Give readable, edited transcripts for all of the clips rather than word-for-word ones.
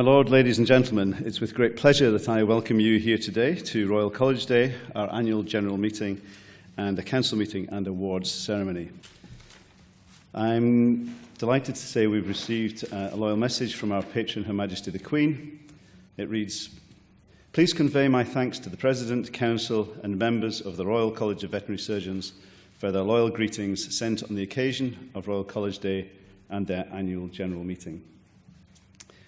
My Lord, ladies and gentlemen, it's with great pleasure that I welcome you here today to Royal College Day, our annual general meeting and a council meeting and awards ceremony. I'm delighted to say we've received a loyal message from our patron, Her Majesty the Queen. It reads, "Please convey my thanks to the President, Council and members of the Royal College of Veterinary Surgeons for their loyal greetings sent on the occasion of Royal College Day and their annual general meeting,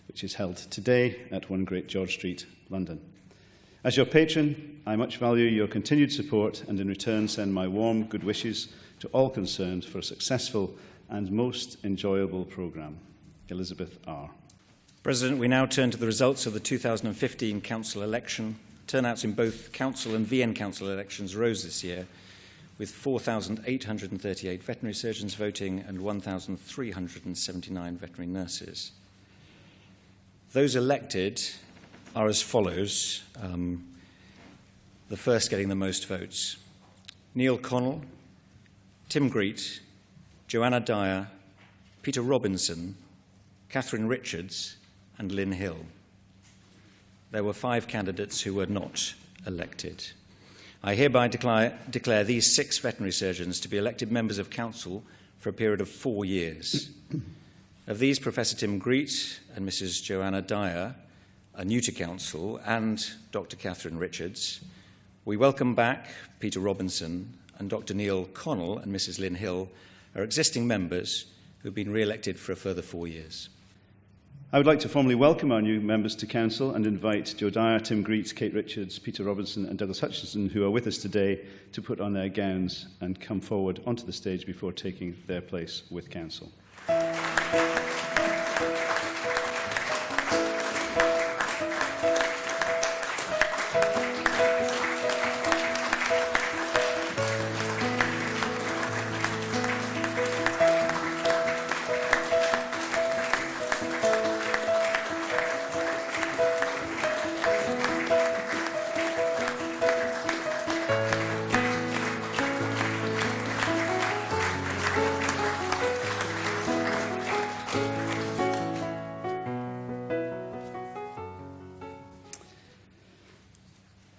which is held today at 1 Great George Street, London. As your patron, I much value your continued support and in return send my warm good wishes to all concerned for a successful and most enjoyable programme. Elizabeth R." President, we now turn to the results of the 2015 Council election. Turnouts in both Council and VN Council elections rose this year, with 4,838 veterinary surgeons voting and 1,379 veterinary nurses. Those elected are as follows, the first getting the most votes: Neil Connell, Tim Greet, Joanna Dyer, Peter Robinson, Catherine Richards and Lynn Hill. There were 5 candidates who were not elected. I hereby declare these 6 veterinary surgeons to be elected members of Council for a period of 4 years. Of these, Professor Tim Greet and Mrs. Joanna Dyer are new to Council, and Dr. Catherine Richards. We welcome back Peter Robinson, and Dr. Neil Connell and Mrs. Lynn Hill are existing members who have been re-elected for a further 4 years. I would like to formally welcome our new members to Council and invite Joe Dyer, Tim Greet, Kate Richards, Peter Robinson and Douglas Hutchinson, who are with us today, to put on their gowns and come forward onto the stage before taking their place with Council.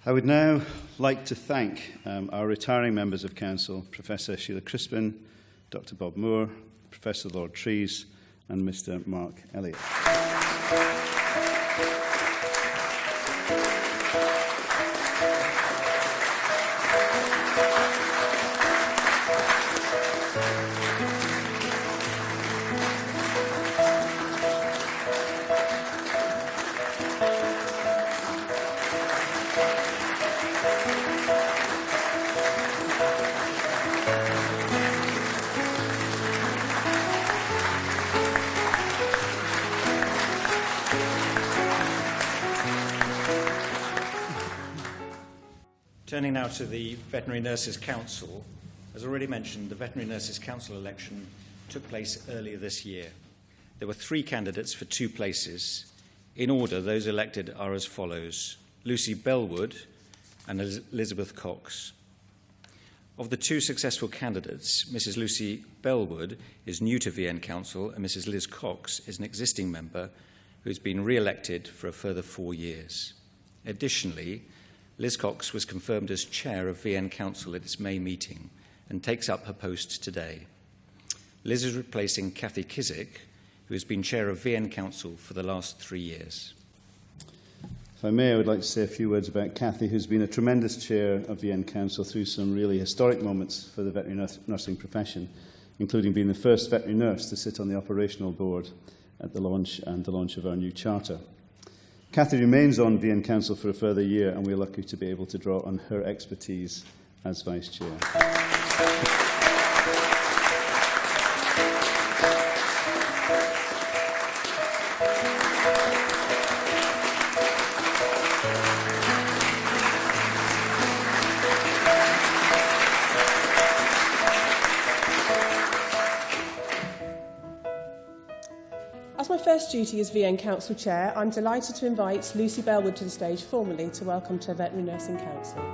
I would now like to thank our retiring members of Council, Professor Sheila Crispin, Dr. Bob Moore, Professor Lord Trees and Mr. Mark Elliott. Turning now to the Veterinary Nurses Council. As already mentioned, the Veterinary Nurses Council election took place earlier this year. There were 3 candidates for 2 places. In order, those elected are as follows: Lucy Bellwood and Elizabeth Cox. Of the 2 successful candidates, Mrs. Lucy Bellwood is new to VN Council and Mrs. Liz Cox is an existing member who has been re-elected for a further 4 years. Additionally, Liz Cox was confirmed as chair of VN Council at its May meeting and takes up her post today. Liz is replacing Kathy Kizik, who has been chair of VN Council for the last 3 years. If I may, I would like to say a few words about Kathy, who's been a tremendous chair of VN Council through some really historic moments for the veterinary nursing profession, including being the first veterinary nurse to sit on the operational board at the launch of our new charter. Kathy remains on VN Council for a further year, and we're lucky to be able to draw on her expertise as Vice Chair. As my first duty as VN Council Chair, I'm delighted to invite Lucy Bellwood to the stage formally to welcome to Veterinary Nursing Council.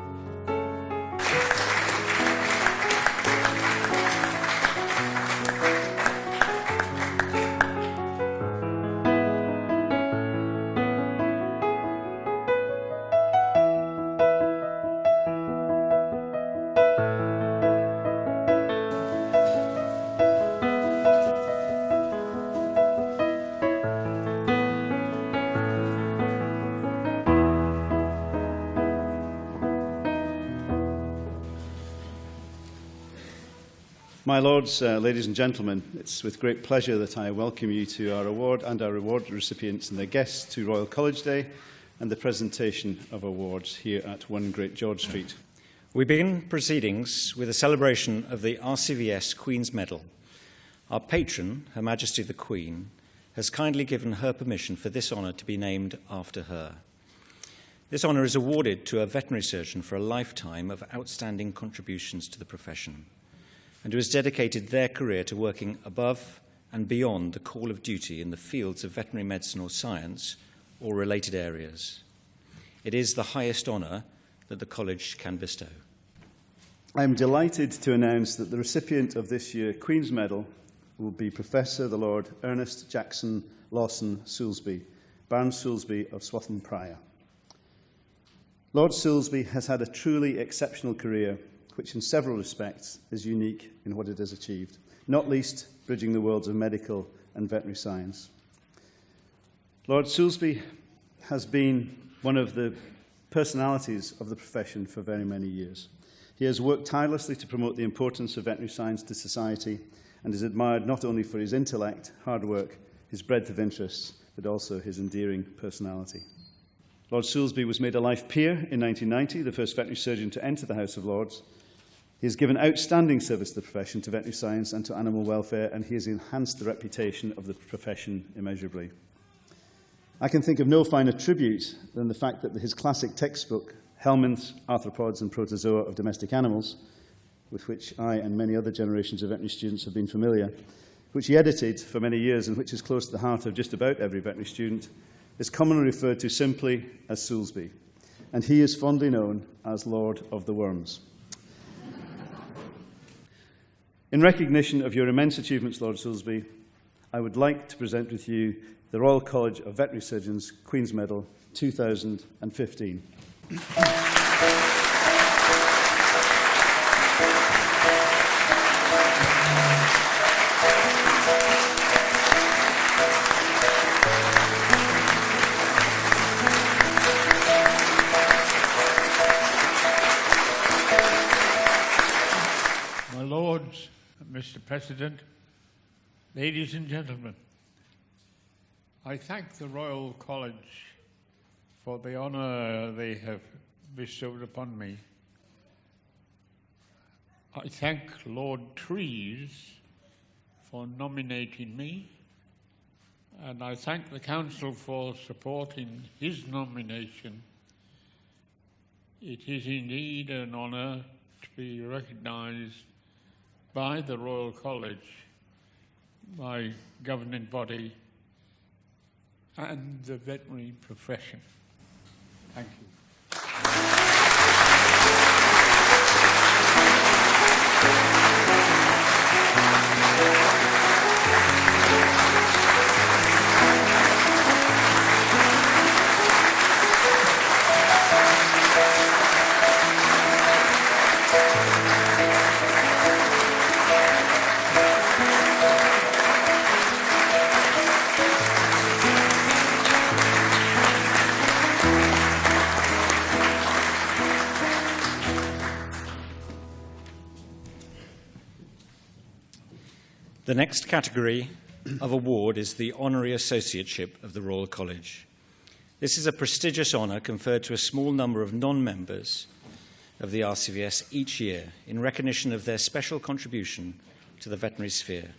My Lords, ladies and gentlemen, it's with great pleasure that I welcome you to our award and our reward recipients and their guests to Royal College Day and the presentation of awards here at 1 Great George Street. We begin proceedings with a celebration of the RCVS Queen's Medal. Our patron, Her Majesty the Queen, has kindly given her permission for this honour to be named after her. This honour is awarded to a veterinary surgeon for a lifetime of outstanding contributions to the profession, and who has dedicated their career to working above and beyond the call of duty in the fields of veterinary medicine or science or related areas. It is the highest honour that the College can bestow. I am delighted to announce that the recipient of this year's Queen's Medal will be Professor the Lord Ernest Jackson Lawson Soulsby, Baron Soulsby of Swatham Prior. Lord Soulsby has had a truly exceptional career, which in several respects is unique in what it has achieved, not least bridging the worlds of medical and veterinary science. Lord Soulsby has been one of the personalities of the profession for very many years. He has worked tirelessly to promote the importance of veterinary science to society and is admired not only for his intellect, hard work, his breadth of interests, but also his endearing personality. Lord Soulsby was made a life peer in 1990, the first veterinary surgeon to enter the House of Lords. He has given outstanding service to the profession, to veterinary science and to animal welfare, and he has enhanced the reputation of the profession immeasurably. I can think of no finer tribute than the fact that his classic textbook, Helminth's Arthropods and Protozoa of Domestic Animals, with which I and many other generations of veterinary students have been familiar, which he edited for many years and which is close to the heart of just about every veterinary student, is commonly referred to simply as Soulsby, and he is fondly known as Lord of the Worms. In recognition of your immense achievements, Lord Soulsby, I would like to present with you the Royal College of Veterinary Surgeons Queen's Medal 2015. My Lords, Mr. President, ladies and gentlemen, I thank the Royal College for the honour they have bestowed upon me. I thank Lord Trees for nominating me, and I thank the Council for supporting his nomination. It is indeed an honour to be recognised by the Royal College, my governing body, and the veterinary profession. Thank you. The next category of award is the Honorary Associateship of the Royal College. This is a prestigious honour conferred to a small number of non-members of the RCVS each year in recognition of their special contribution to the veterinary sphere.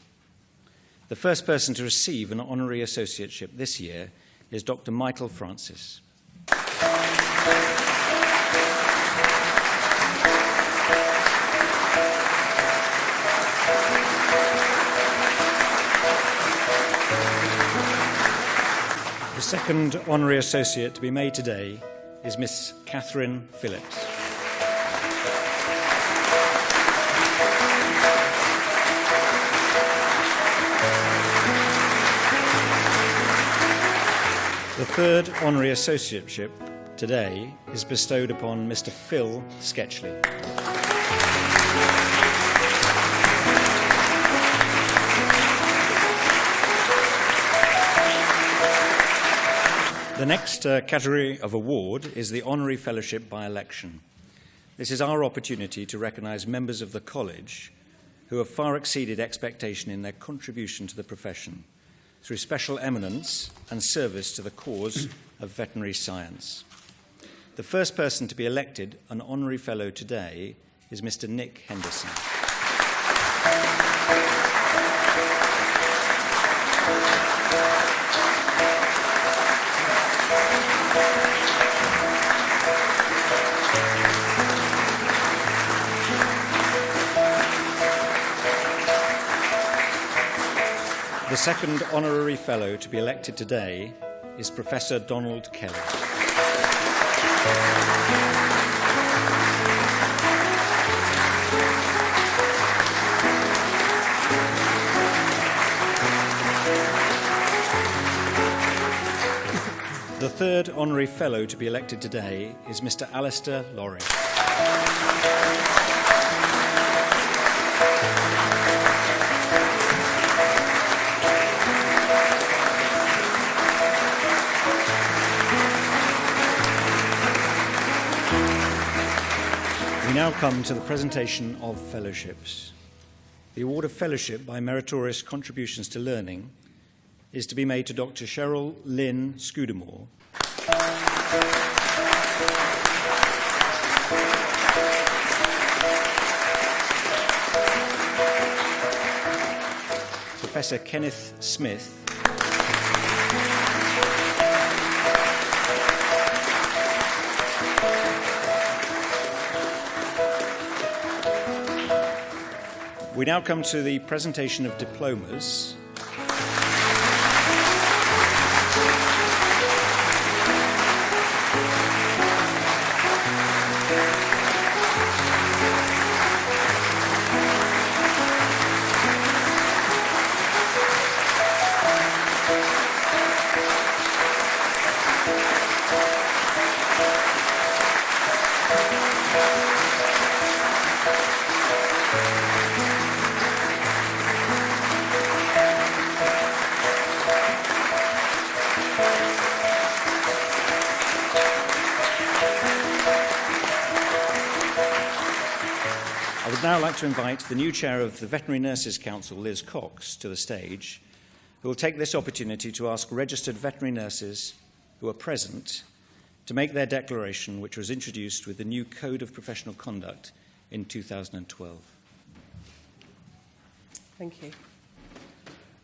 The first person to receive an Honorary Associateship this year is Dr. Michael Francis. The second Honorary Associate to be made today is Miss Catherine Phillips. The third Honorary Associateship today is bestowed upon Mr. Phil Sketchley. The next category of award is the Honorary Fellowship by election. This is our opportunity to recognise members of the College who have far exceeded expectation in their contribution to the profession through special eminence and service to the cause of veterinary science. The first person to be elected an honorary fellow today is Mr. Nick Henderson. The second honorary fellow to be elected today is Professor Donald Kelly. The third honorary fellow to be elected today is Mr. Alistair Lorry. We now come to the presentation of fellowships. The award of fellowship by meritorious contributions to learning is to be made to Dr. Cheryl Lynn Scudamore, Professor Kenneth Smith, we now come to the presentation of diplomas. I would now like to invite the new chair of the Veterinary Nurses Council, Liz Cox, to the stage, who will take this opportunity to ask registered veterinary nurses who are present to make their declaration, which was introduced with the new Code of Professional Conduct in 2012. Thank you.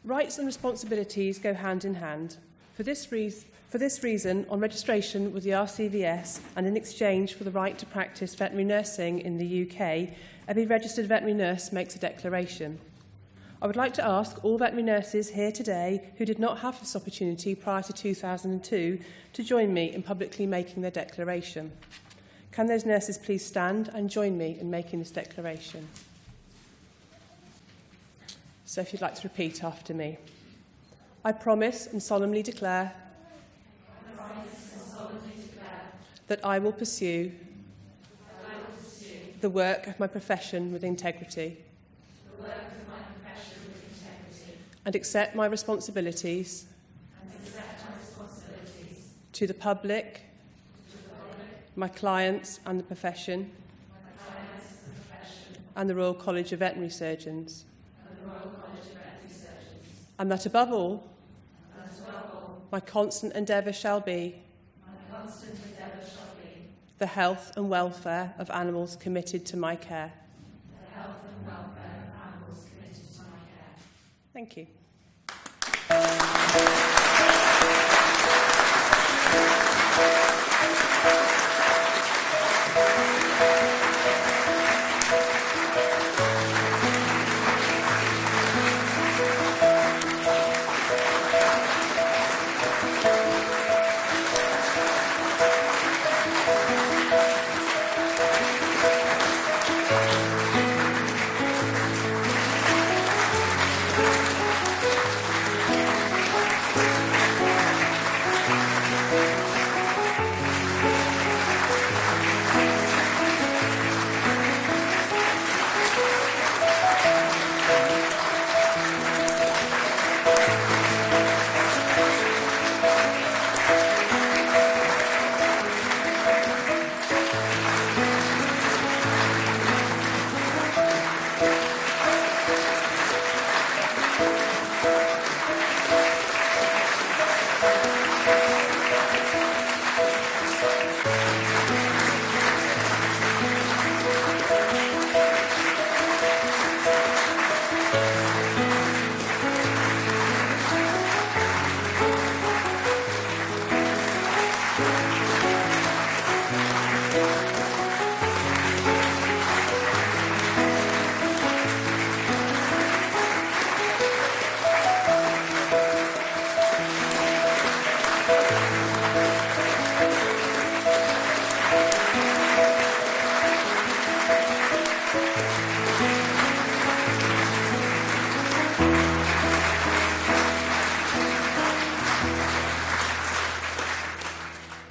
Rights and responsibilities go hand in hand. For this reason, on registration with the RCVS and in exchange for the right to practice veterinary nursing in the UK, every registered veterinary nurse makes a declaration. I would like to ask all veterinary nurses here today who did not have this opportunity prior to 2002 to join me in publicly making their declaration. Can those nurses please stand and join me in making this declaration? So if you'd like to repeat after me. I promise and solemnly declare that I will pursue the work of my profession with integrity and accept my responsibilities to the public, my clients and the profession, and the Royal College of Veterinary Surgeons. And that above all, my constant endeavour shall be the health and welfare of animals committed to my care. Thank you.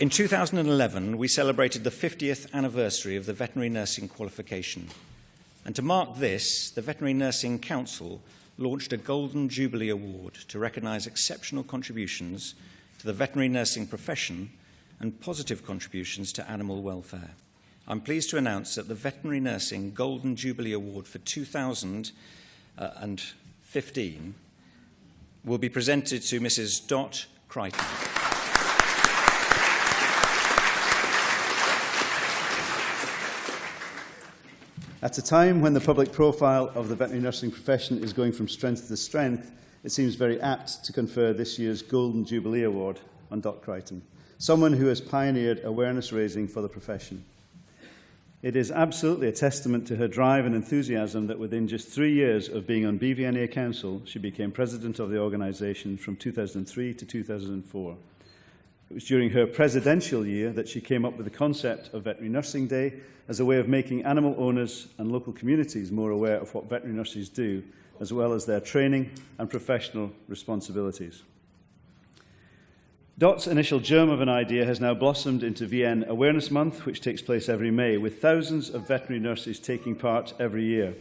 In 2011, we celebrated the 50th anniversary of the veterinary nursing qualification. And to mark this, the Veterinary Nursing Council launched a Golden Jubilee Award to recognise exceptional contributions to the veterinary nursing profession and positive contributions to animal welfare. I'm pleased to announce that the Veterinary Nursing Golden Jubilee Award for 2015 will be presented to Mrs. Dot Crichton. At a time when the public profile of the veterinary nursing profession is going from strength to strength, it seems very apt to confer this year's Golden Jubilee Award on Dot Crichton, someone who has pioneered awareness raising for the profession. It is absolutely a testament to her drive and enthusiasm that within just 3 years of being on BVNA Council, she became president of the organisation from 2003 to 2004. It was during her presidential year that she came up with the concept of Veterinary Nursing Day as a way of making animal owners and local communities more aware of what veterinary nurses do, as well as their training and professional responsibilities. Dot's initial germ of an idea has now blossomed into VN Awareness Month, which takes place every May, with thousands of veterinary nurses taking part every year.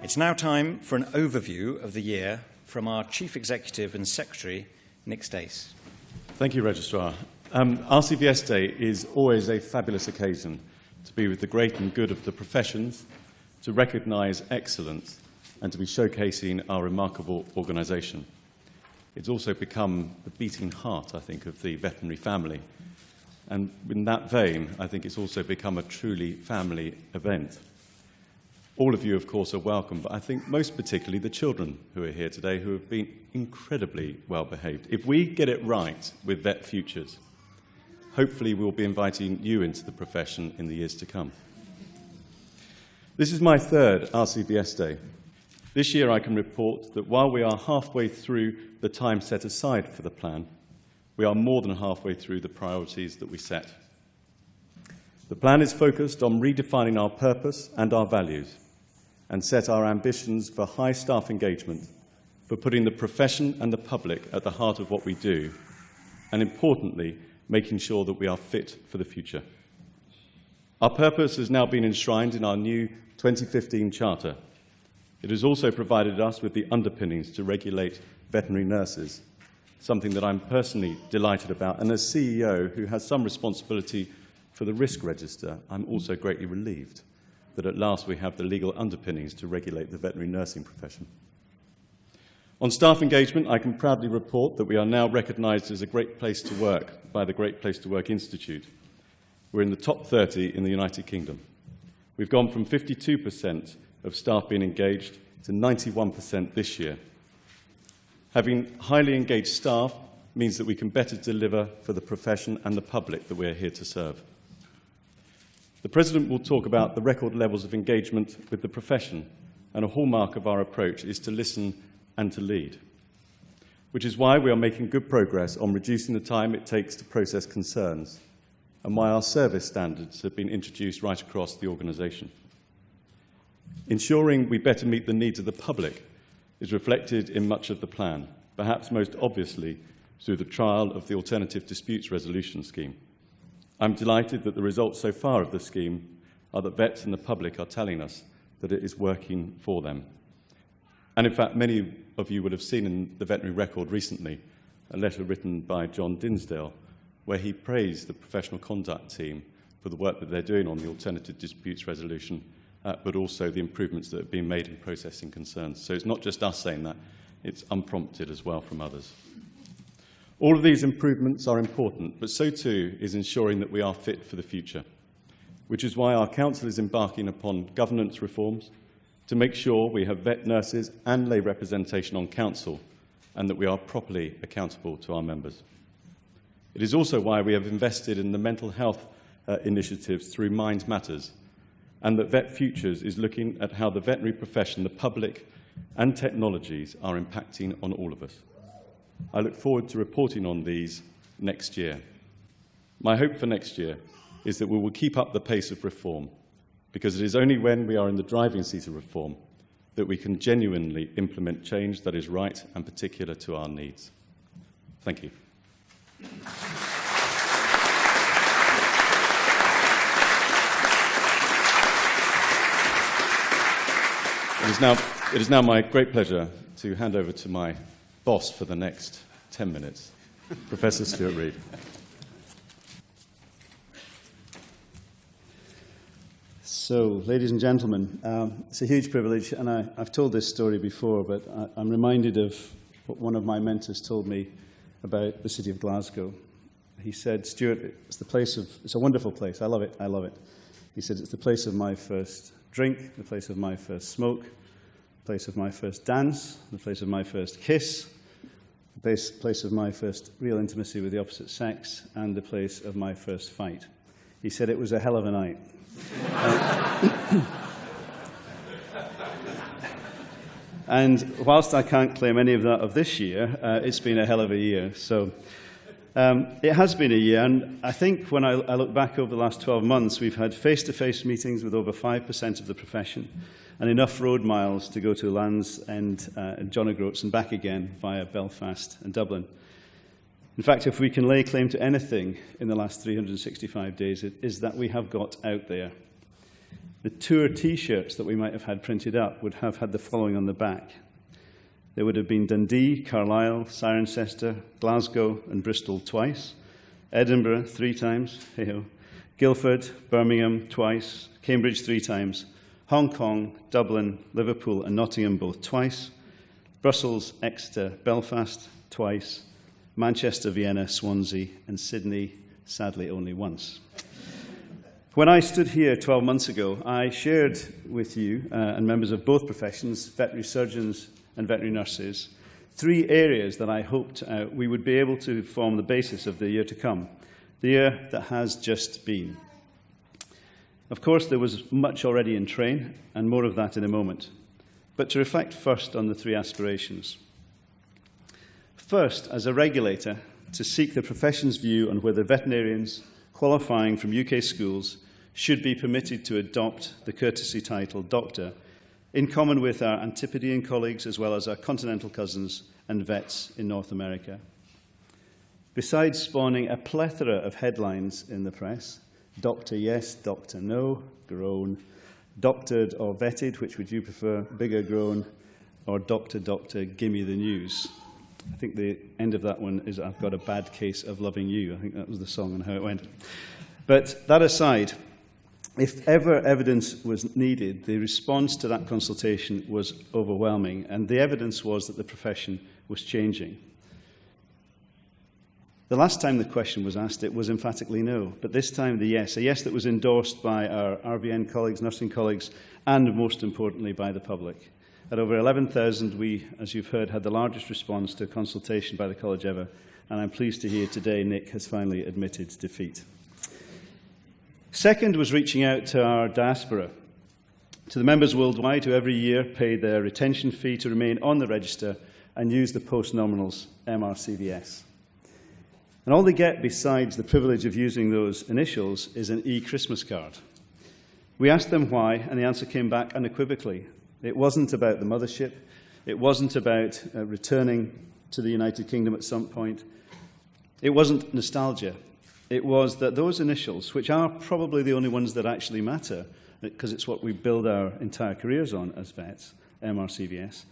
It's now time for an overview of the year from our Chief Executive and Secretary, Nick Stace. Thank you, Registrar. RCVS Day is always a fabulous occasion to be with the great and good of the professions, to recognise excellence, and to be showcasing our remarkable organisation. It's also become the beating heart, I think, of the veterinary family. And in that vein, I think it's also become a truly family event. All of you, of course, are welcome, but I think most particularly the children who are here today, who have been incredibly well behaved. If we get it right with Vet Futures, hopefully we'll be inviting you into the profession in the years to come. This is my third RCVS Day. This year I can report that while we are halfway through the time set aside for the plan, we are more than halfway through the priorities that we set. The plan is focused on redefining our purpose and our values, and set our ambitions for high staff engagement, for putting the profession and the public at the heart of what we do, and importantly, making sure that we are fit for the future. Our purpose has now been enshrined in our new 2015 Charter. It has also provided us with the underpinnings to regulate veterinary nurses, something that I'm personally delighted about, and as CEO who has some responsibility for the risk register, I'm also greatly relieved that at last we have the legal underpinnings to regulate the veterinary nursing profession. On staff engagement, I can proudly report that we are now recognised as a great place to work by the Great Place to Work Institute. We're in the top 30 in the United Kingdom. We've gone from 52% of staff being engaged to 91% this year. Having highly engaged staff means that we can better deliver for the profession and the public that we're here to serve. The President will talk about the record levels of engagement with the profession, and a hallmark of our approach is to listen and to lead, which is why we are making good progress on reducing the time it takes to process concerns, and why our service standards have been introduced right across the organisation. Ensuring we better meet the needs of the public is reflected in much of the plan, perhaps most obviously through the trial of the Alternative Disputes Resolution Scheme. I'm delighted that the results so far of the scheme are that vets and the public are telling us that it is working for them. And in fact, many of you would have seen in the Veterinary Record recently a letter written by John Dinsdale, where he praised the professional conduct team for the work that they're doing on the Alternative Disputes Resolution, but also the improvements that have been made in processing concerns. So it's not just us saying that, it's unprompted as well from others. All of these improvements are important, but so too is ensuring that we are fit for the future, which is why our Council is embarking upon governance reforms to make sure we have vet nurses and lay representation on Council, and that we are properly accountable to our members. It is also why we have invested in the mental health initiatives through Mind Matters, and that Vet Futures is looking at how the veterinary profession, the public and technologies are impacting on all of us. I look forward to reporting on these next year. My hope for next year is that we will keep up the pace of reform, because it is only when we are in the driving seat of reform that we can genuinely implement change that is right and particular to our needs. Thank you. It is now my great pleasure to hand over to my boss for the next 10 minutes, Professor Stuart Reid. So, ladies and gentlemen, it's a huge privilege, and I've told this story before, but I'm reminded of what one of my mentors told me about the city of Glasgow. He said, Stuart, it's a wonderful place. I love it. He said, it's the place of my first drink, the place of my first smoke, the place of my first dance, the place of my first kiss, the place of my first real intimacy with the opposite sex, and the place of my first fight. He said it was a hell of a night. And whilst I can't claim any of that of this year, it's been a hell of a year. So it has been a year, and I think when I look back over the last 12 months, we've had face-to-face meetings with over 5% of the profession, and enough road miles to go to Land's End and John O'Groats and back again via Belfast and Dublin. In fact, if we can lay claim to anything in the last 365 days, it is that we have got out there. The tour T-shirts that we might have had printed up would have had the following on the back. There would have been Dundee, Carlisle, Cirencester, Glasgow and Bristol twice, Edinburgh 3 times, hey-ho, Guildford, Birmingham twice, Cambridge 3 times, Hong Kong, Dublin, Liverpool and Nottingham both twice, Brussels, Exeter, Belfast twice, Manchester, Vienna, Swansea and Sydney, sadly only once. When I stood here 12 months ago, I shared with you and members of both professions, veterinary surgeons and veterinary nurses, 3 areas that I hoped we would be able to form the basis of the year to come, the year that has just been. Of course, there was much already in train, and more of that in a moment. But to reflect first on the 3 aspirations. First, as a regulator, to seek the profession's view on whether veterinarians qualifying from UK schools should be permitted to adopt the courtesy title Doctor, in common with our Antipodean colleagues as well as our continental cousins and vets in North America. Besides spawning a plethora of headlines in the press, Doctor yes, Doctor no, groan, doctored or vetted, which would you prefer, bigger groan, or Doctor, Doctor, gimme the news. I think the end of that one is I've got a bad case of loving you. I think that was the song and how it went. But that aside, if ever evidence was needed, the response to that consultation was overwhelming, and the evidence was that the profession was changing. The last time the question was asked, it was emphatically no, but this time the yes, a yes that was endorsed by our RVN colleagues, nursing colleagues, and most importantly by the public. At over 11,000, we, as you've heard, had the largest response to a consultation by the college ever, and I'm pleased to hear today Nick has finally admitted defeat. Second was reaching out to our diaspora, to the members worldwide who every year pay their retention fee to remain on the register and use the post-nominals MRCVS. And all they get besides the privilege of using those initials is an e-Christmas card. We asked them why, and the answer came back unequivocally. It wasn't about the mothership. It wasn't about returning to the United Kingdom at some point. It wasn't nostalgia. It was that those initials, which are probably the only ones that actually matter, because it's what we build our entire careers on as vets, MRCVS,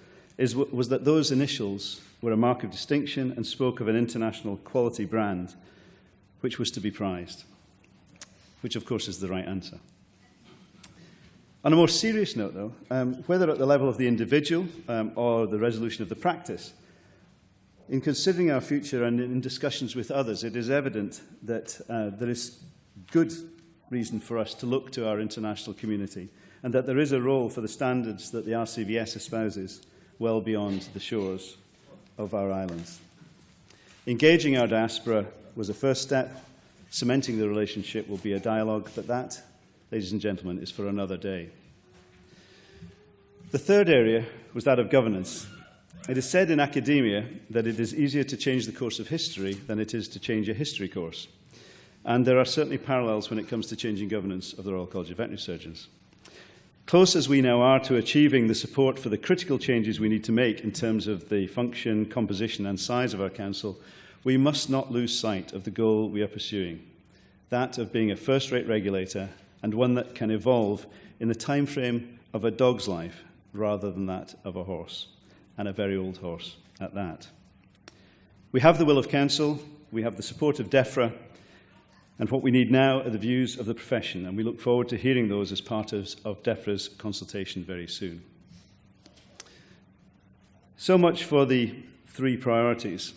was that those initials were a mark of distinction and spoke of an international quality brand, which was to be prized, which of course is the right answer. On a more serious note, though, whether at the level of the individual or the resolution of the practice, in considering our future and in discussions with others, it is evident that there is good reason for us to look to our international community and that there is a role for the standards that the RCVS espouses well beyond the shores of our islands. Engaging our diaspora was a first step. Cementing the relationship will be a dialogue, but that, ladies and gentlemen, is for another day. The third area was that of governance. It is said in academia that it is easier to change the course of history than it is to change a history course. And there are certainly parallels when it comes to changing governance of the Royal College of Veterinary Surgeons. Close as we now are to achieving the support for the critical changes we need to make in terms of the function, composition and size of our council, we must not lose sight of the goal we are pursuing, that of being a first-rate regulator and one that can evolve in the time frame of a dog's life rather than that of a horse, and a very old horse at that. We have the will of council, we have the support of DEFRA, and what we need now are the views of the profession, and we look forward to hearing those as part of DEFRA's consultation very soon. So much for the three priorities.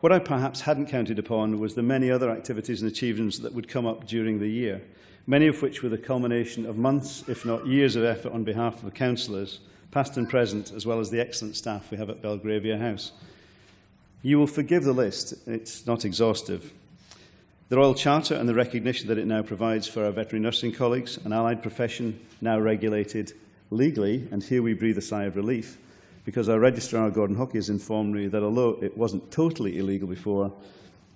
What I perhaps hadn't counted upon was the many other activities and achievements that would come up during the year, many of which were the culmination of months, if not years, of effort on behalf of the councillors, past and present, as well as the excellent staff we have at Belgravia House. You will forgive the list, it's not exhaustive. The Royal Charter and the recognition that it now provides for our veterinary nursing colleagues, an allied profession now regulated legally, and here we breathe a sigh of relief, because our Registrar, Gordon Hockey, has informed me that although it wasn't totally illegal before,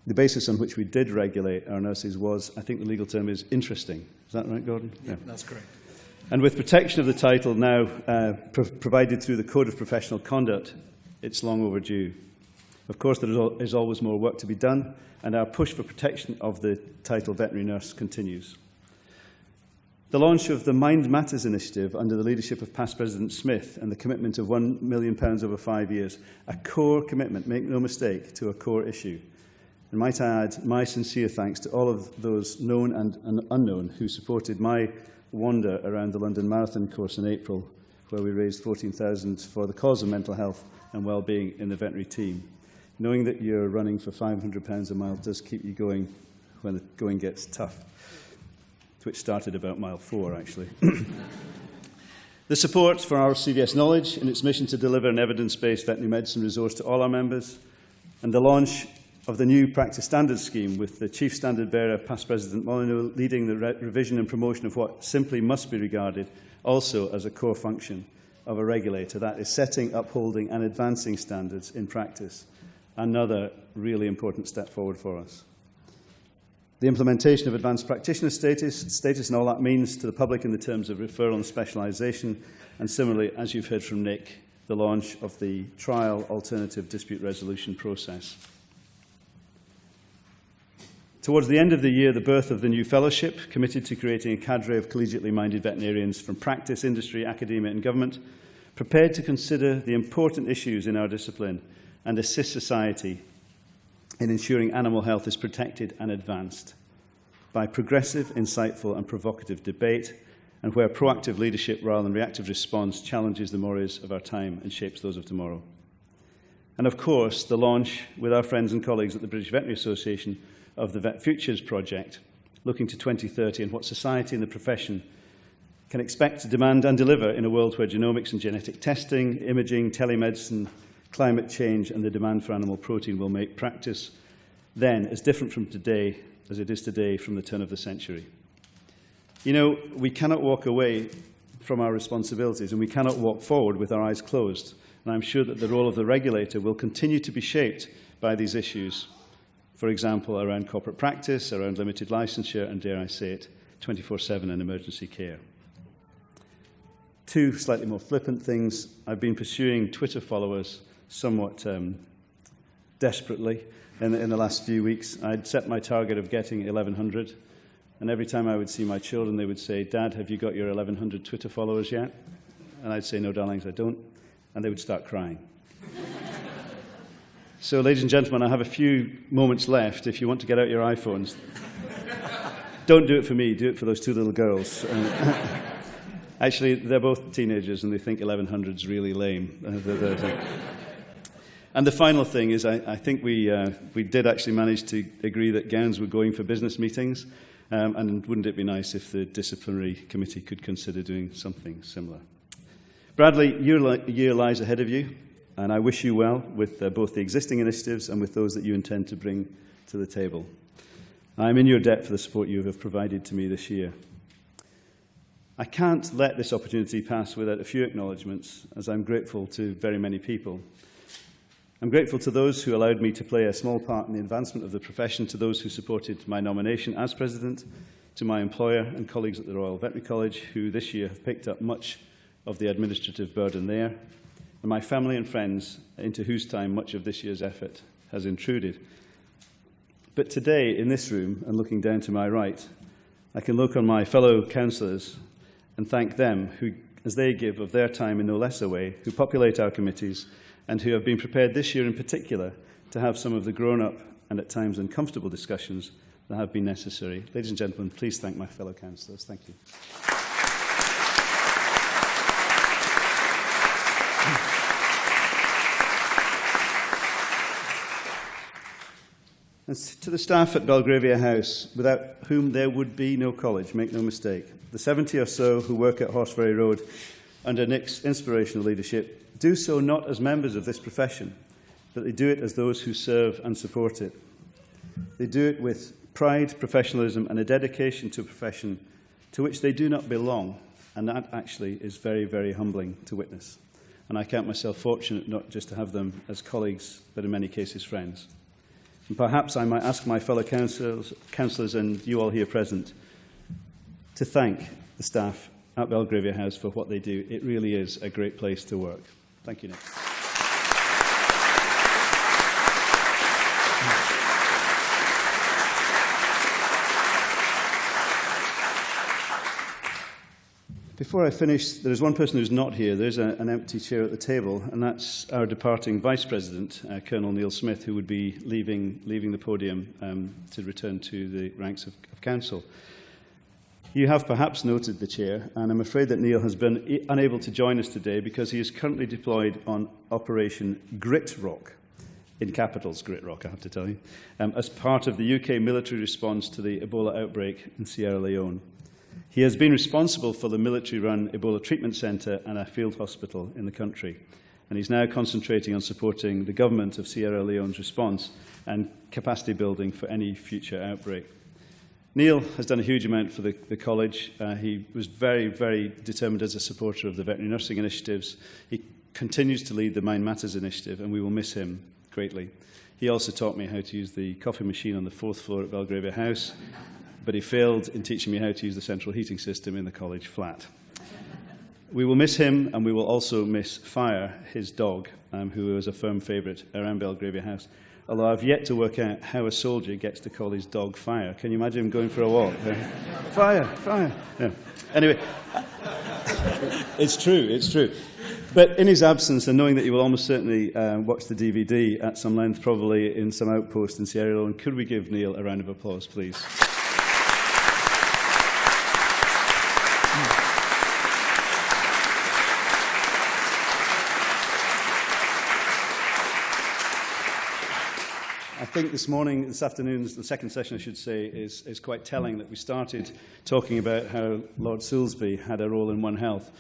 the basis on which we did regulate our nurses was, I think the legal term is interesting. Is that right, Gordon? Yeah, that's correct. And with protection of the title now provided through the Code of Professional Conduct, it's long overdue. Of course, there is always more work to be done, and our push for protection of the title veterinary nurse continues. The launch of the Mind Matters initiative under the leadership of past President Smith and the commitment of £1 million over 5 years, a core commitment, make no mistake, to a core issue. And might I add my sincere thanks to all of those known and unknown who supported my wander around the London Marathon course in April, where we raised £14,000 for the cause of mental health and well-being in the veterinary team. Knowing that you're running for £500 a mile does keep you going when the going gets tough, which started about mile 4, actually. The support for our RCVS Knowledge in its mission to deliver an evidence-based veterinary medicine resource to all our members, and the launch of the new practice standards scheme with the Chief Standard Bearer, past President Molyneux, leading the revision and promotion of what simply must be regarded also as a core function of a regulator, that is setting, upholding and advancing standards in practice. Another really important step forward for us. The implementation of advanced practitioner status and all that means to the public in the terms of referral and specialisation, and similarly, as you've heard from Nick, the launch of the trial alternative dispute resolution process. Towards the end of the year, the birth of the new fellowship, committed to creating a cadre of collegiately minded veterinarians from practice, industry, academia and government, prepared to consider the important issues in our discipline and assist society in ensuring animal health is protected and advanced by progressive, insightful and provocative debate, and where proactive leadership rather than reactive response challenges the mores of our time and shapes those of tomorrow. And of course, the launch with our friends and colleagues at the British Veterinary Association of the Vet Futures project, looking to 2030 and what society and the profession can expect to demand and deliver in a world where genomics and genetic testing, imaging, telemedicine, climate change and the demand for animal protein will make practice then as different from today as it is today from the turn of the century. You know, we cannot walk away from our responsibilities and we cannot walk forward with our eyes closed. And I'm sure that the role of the regulator will continue to be shaped by these issues. For example, around corporate practice, around limited licensure and, dare I say it, 24/7 in emergency care. Two slightly more flippant things. I've been pursuing Twitter followers somewhat desperately in the last few weeks. I'd set my target of getting 1,100, and every time I would see my children, they would say, "Dad, have you got your 1,100 Twitter followers yet?" And I'd say, "No, darlings, I don't," and they would start crying. So, ladies and gentlemen, I have a few moments left. If you want to get out your iPhones, don't do it for me, do it for those two little girls. Actually, they're both teenagers, and they think 1,100 is really lame. And the final thing is, I think we did actually manage to agree that gowns were going for business meetings, and wouldn't it be nice if the disciplinary committee could consider doing something similar? Bradley, your year lies ahead of you, and I wish you well with both the existing initiatives and with those that you intend to bring to the table. I am in your debt for the support you have provided to me this year. I can't let this opportunity pass without a few acknowledgements, as I'm grateful to very many people. I'm grateful to those who allowed me to play a small part in the advancement of the profession, to those who supported my nomination as President, to my employer and colleagues at the Royal Veterinary College, who this year have picked up much of the administrative burden there, and my family and friends, into whose time much of this year's effort has intruded. But today, in this room, and looking down to my right, I can look on my fellow councillors and thank them, who, as they give of their time in no less a way, who populate our committees, and who have been prepared this year in particular to have some of the grown-up and at times uncomfortable discussions that have been necessary. Ladies and gentlemen, please thank my fellow councillors. Thank you. And to the staff at Belgravia House, without whom there would be no college, make no mistake. The 70 or so who work at Horseferry Road under Nick's inspirational leadership do so not as members of this profession, but they do it as those who serve and support it. They do it with pride, professionalism, and a dedication to a profession to which they do not belong, and that actually is very, very humbling to witness. And I count myself fortunate not just to have them as colleagues, but in many cases friends. And perhaps I might ask my fellow councillors and you all here present to thank the staff at Belgravia House for what they do. It really is a great place to work. Thank you, Nick. Before I finish, there is one person who's not here. There's an empty chair at the table, and that's our departing Vice President, Colonel Neil Smith, who would be leaving the podium to return to the ranks of Council. You have perhaps noted the chair, and I'm afraid that Neil has been unable to join us today because he is currently deployed on Operation Grit Rock, in capitals Grit Rock, I have to tell you, as part of the UK military response to the Ebola outbreak in Sierra Leone. He has been responsible for the military-run Ebola treatment centre and a field hospital in the country, and he's now concentrating on supporting the government of Sierra Leone's response and capacity building for any future outbreak. Neil has done a huge amount for the college. He was very, very determined as a supporter of the veterinary nursing initiatives. He continues to lead the Mind Matters initiative, and we will miss him greatly. He also taught me how to use the coffee machine on the 4th floor at Belgravia House, but he failed in teaching me how to use the central heating system in the college flat. We will miss him, and we will also miss Fire, his dog, who was a firm favourite around Belgravia House. Although I've yet to work out how a soldier gets to call his dog Fire. Can you imagine him going for a walk? Fire, fire. Yeah. Anyway, it's true. But in his absence, and knowing that you will almost certainly watch the DVD at some length, probably in some outpost in Sierra Leone, could we give Neil a round of applause, please? I think this afternoon, the second session, I should say, is quite telling that we started talking about how Lord Soulsby had a role in One Health.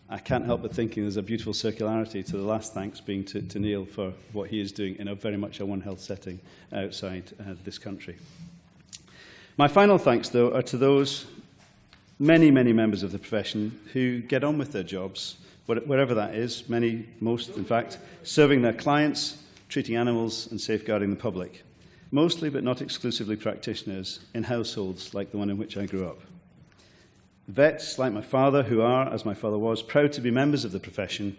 I can't help but thinking there's a beautiful circularity to the last thanks being to Neil for what he is doing in a very much a One Health setting outside this country. My final thanks, though, are to those many, many members of the profession who get on with their jobs, wherever that is, most, in fact, serving their clients, treating animals and safeguarding the public, mostly but not exclusively practitioners in households like the one in which I grew up. Vets, like my father, who are, as my father was, proud to be members of the profession,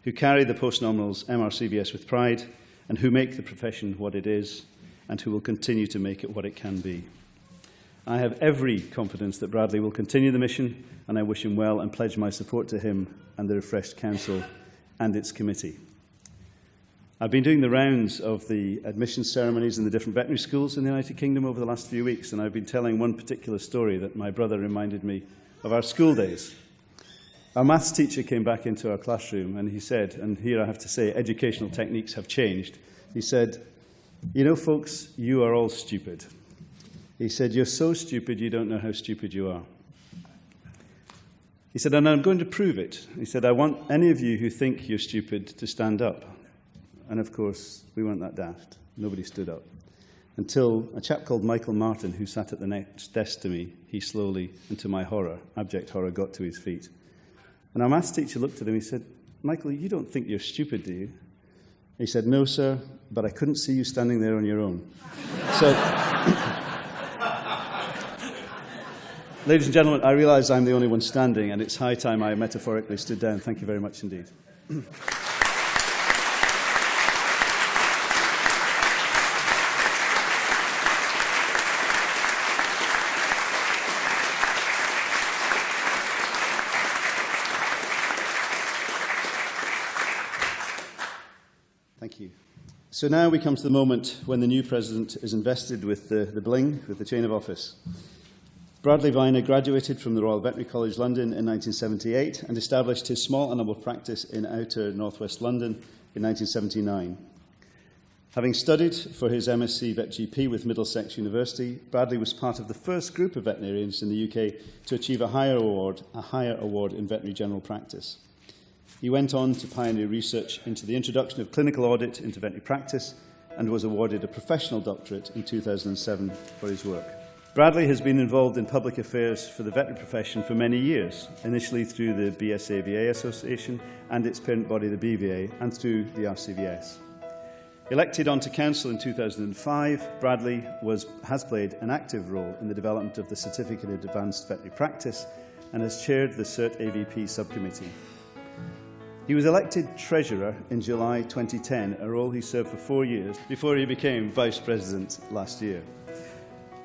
who carry the postnominals RCVS with pride, and who make the profession what it is, and who will continue to make it what it can be. I have every confidence that Bradley will continue the mission, and I wish him well and pledge my support to him and the refreshed council and its committee. I've been doing the rounds of the admissions ceremonies in the different veterinary schools in the United Kingdom over the last few weeks, and I've been telling one particular story that my brother reminded me of our school days. Our maths teacher came back into our classroom and he said, and here I have to say educational techniques have changed, he said, "You know, folks, you are all stupid." He said, "You're so stupid you don't know how stupid you are." He said, "And I'm going to prove it." He said, "I want any of you who think you're stupid to stand up." And of course, we weren't that daft. Nobody stood up. until a chap called Michael Martin, who sat at the next desk to me, he slowly, and to my horror, abject horror, got to his feet. And our maths teacher looked at him, he said, "Michael, you don't think you're stupid, do you?" He said, "No, sir, but I couldn't see you standing there on your own." So, ladies and gentlemen, I realise I'm the only one standing, and it's high time I metaphorically stood down. Thank you very much indeed. Thank you. So now we come to the moment when the new president is invested with the bling, with the chain of office. Bradley Viner graduated from the Royal Veterinary College London in 1978 and established his small animal practice in outer northwest London in 1979. Having studied for his MSc Vet GP with Middlesex University, Bradley was part of the first group of veterinarians in the UK to achieve a higher award in veterinary general practice. He went on to pioneer research into the introduction of clinical audit into veterinary practice and was awarded a professional doctorate in 2007 for his work. Bradley has been involved in public affairs for the veterinary profession for many years, initially through the BSAVA Association and its parent body, the BVA, and through the RCVS. Elected onto council in 2005, Bradley has played an active role in the development of the Certificate of Advanced Veterinary Practice and has chaired the CERT AVP subcommittee. He was elected Treasurer in July 2010, a role he served for 4 years before he became Vice President last year.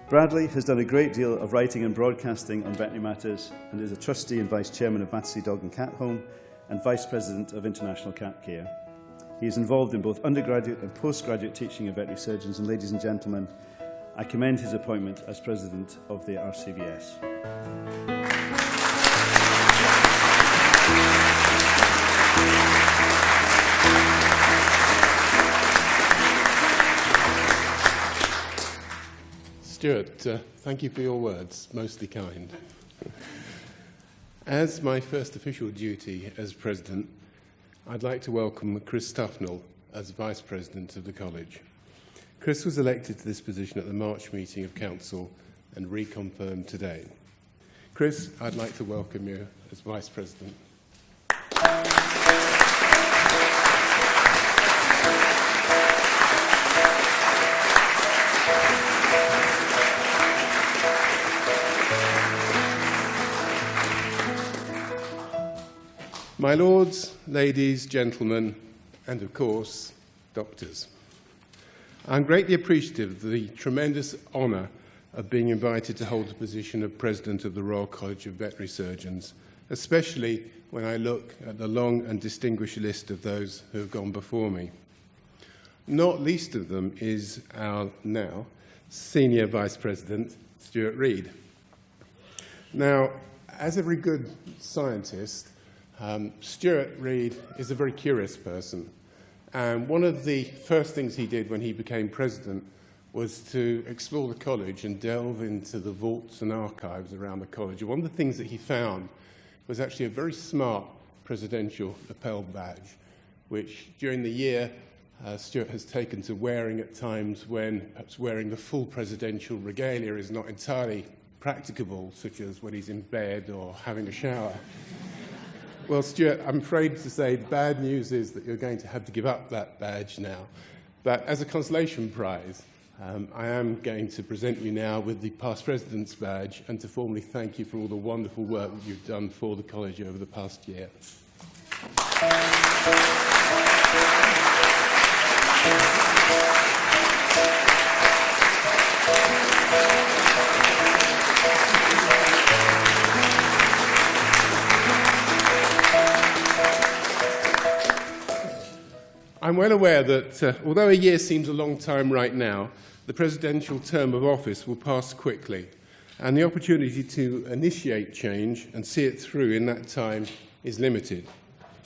Bradley has done a great deal of writing and broadcasting on veterinary matters and is a trustee and Vice Chairman of Battersea Dog and Cat Home and Vice President of International Cat Care. He is involved in both undergraduate and postgraduate teaching of veterinary surgeons, and ladies and gentlemen, I commend his appointment as President of the RCVS. Stuart, thank you for your words, mostly kind. As my first official duty as President, I'd like to welcome Chris Tufnell as Vice President of the College. Chris was elected to this position at the March meeting of Council and reconfirmed today. Chris, I'd like to welcome you as Vice President. My lords, ladies, gentlemen, and of course, doctors. I'm greatly appreciative of the tremendous honour of being invited to hold the position of President of the Royal College of Veterinary Surgeons, especially when I look at the long and distinguished list of those who have gone before me. Not least of them is our now Senior Vice President, Stuart Reid. Now, as every good scientist, Stuart Reid is a very curious person, and one of the first things he did when he became president was to explore the college and delve into the vaults and archives around the college. And one of the things that he found was actually a very smart presidential lapel badge, which during the year Stuart has taken to wearing at times when perhaps wearing the full presidential regalia is not entirely practicable, such as when he's in bed or having a shower. Well, Stuart, I'm afraid to say the bad news is that you're going to have to give up that badge now. But as a consolation prize, I am going to present you now with the Past President's badge and to formally thank you for all the wonderful work that you've done for the college over the past year. I'm well aware that although a year seems a long time right now, the presidential term of office will pass quickly, and the opportunity to initiate change and see it through in that time is limited.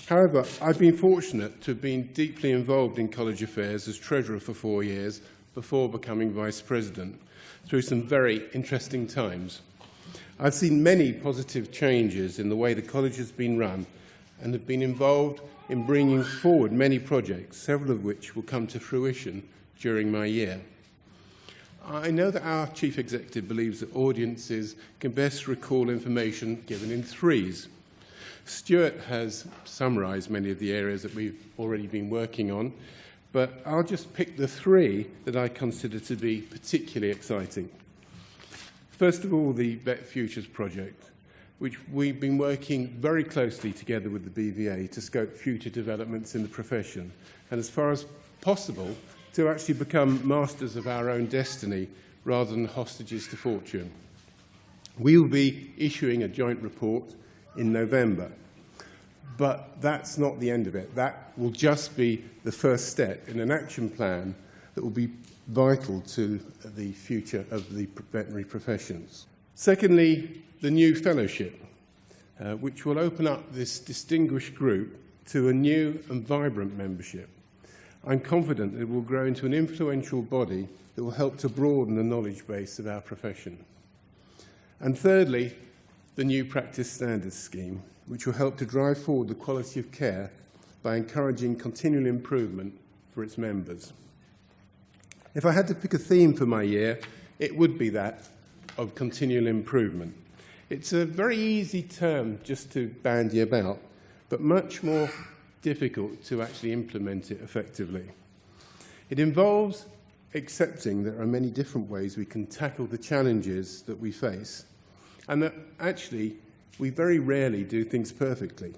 However, I've been fortunate to have been deeply involved in college affairs as Treasurer for 4 years before becoming Vice President, through some very interesting times. I've seen many positive changes in the way the college has been run and have been involved in bringing forward many projects, several of which will come to fruition during my year. I know that our Chief Executive believes that audiences can best recall information given in threes. Stuart has summarised many of the areas that we've already been working on, but I'll just pick the three that I consider to be particularly exciting. First of all, the Vet Futures project, which we've been working very closely together with the BVA to scope future developments in the profession, and as far as possible, to actually become masters of our own destiny rather than hostages to fortune. We will be issuing a joint report in November, but that's not the end of it. That will just be the first step in an action plan that will be vital to the future of the veterinary professions. Secondly, the new fellowship, which will open up this distinguished group to a new and vibrant membership. I'm confident that it will grow into an influential body that will help to broaden the knowledge base of our profession. And thirdly, the new practice standards scheme, which will help to drive forward the quality of care by encouraging continual improvement for its members. If I had to pick a theme for my year, it would be that of continual improvement. It's a very easy term just to bandy about, but much more difficult to actually implement it effectively. It involves accepting there are many different ways we can tackle the challenges that we face, and that actually we very rarely do things perfectly.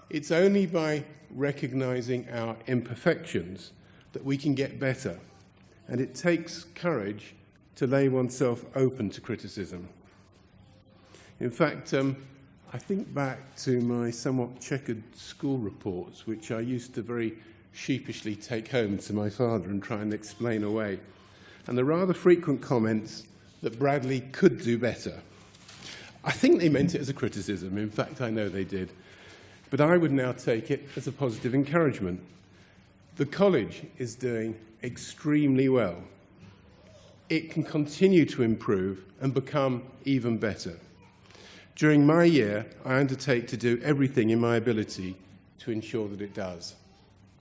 It's only by recognizing our imperfections that we can get better, and it takes courage to lay oneself open to criticism. In fact, I think back to my somewhat checkered school reports, which I used to very sheepishly take home to my father and try and explain away, and the rather frequent comments that Bradley could do better. I think they meant it as a criticism. In fact, I know they did. But I would now take it as a positive encouragement. The college is doing extremely well. It can continue to improve and become even better. During my year, I undertake to do everything in my ability to ensure that it does.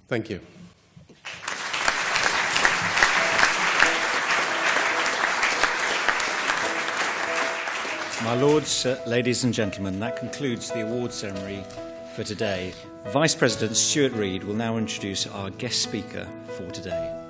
Thank you. My lords, ladies and gentlemen, that concludes the awards ceremony for today. Vice President Stuart Reid will now introduce our guest speaker for today.